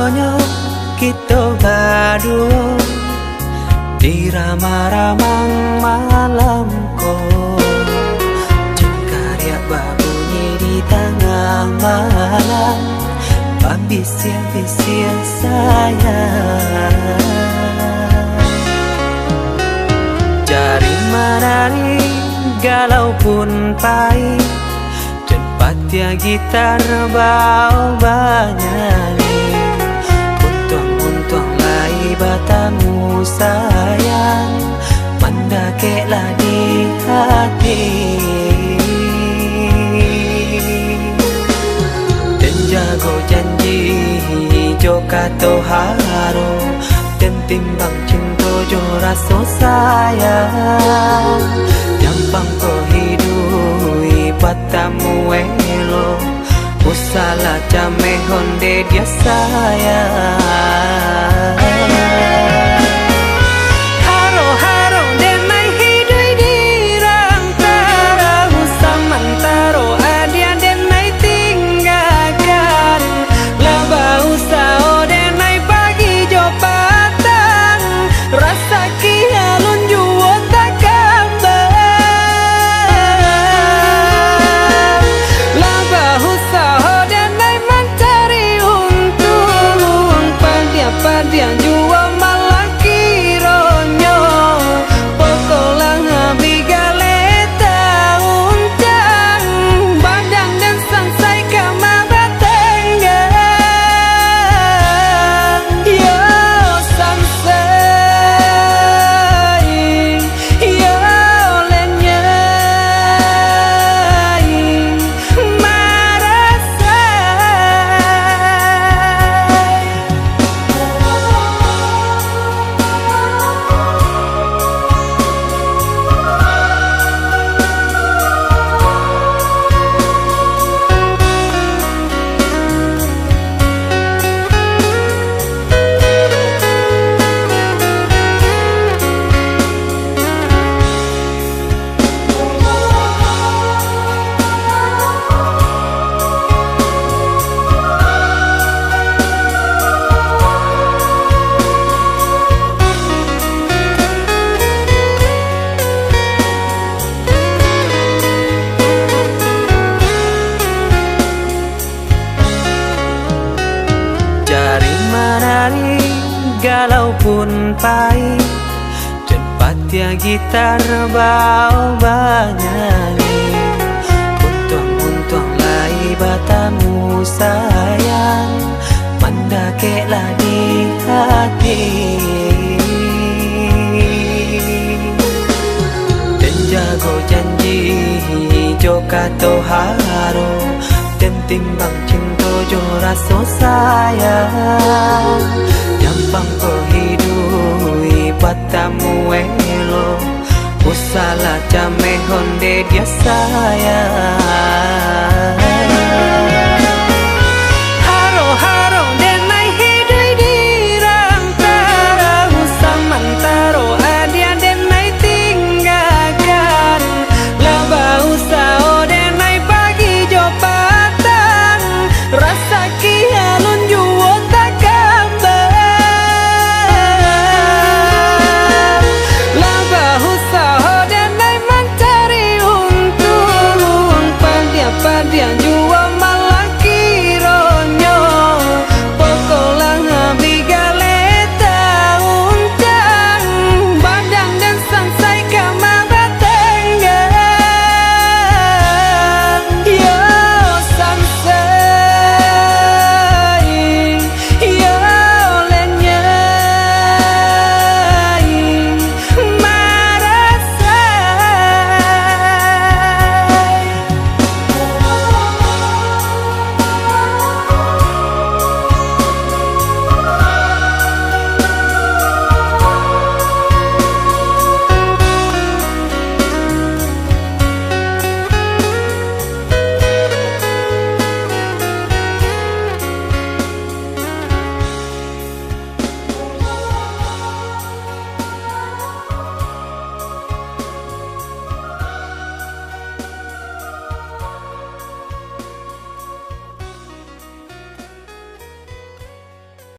donya kita berdua di ramah-ramang malam ko, jengkarya babunyi di tengah malam, babisia-bisia sayang. Jari menari galau pun pahit, cepatnya gitar bau banyani, untung lai batamu sayang, mendakeklah di hati. Dan jago janji joka toharo, dan timbang cinta jo rasa sayang, jampang ko hidui batamu elo, usala jame honde dia sayang. Haro-haro denai hidui di rantara, samantaro adia denai tinggalkan, laba usao denai pagi jo patang, rasa kialun juo tak kabar, laba usao denai mencari untung, padian juo malah kironyo, pokolang bigaleta uncang, badang dan sansai kama batenggang, yo sansai, yo lenyai, marasai. Jari menari galau pun pahit, cepatnya gitar bau banyani, untung lai batamu sayang, mendakeklah di hati. Dan jago janji joka toharo, dan timbang cinta jo rasa sayang, jampang ko hidui batamu elo, usala jame honde dia sayang.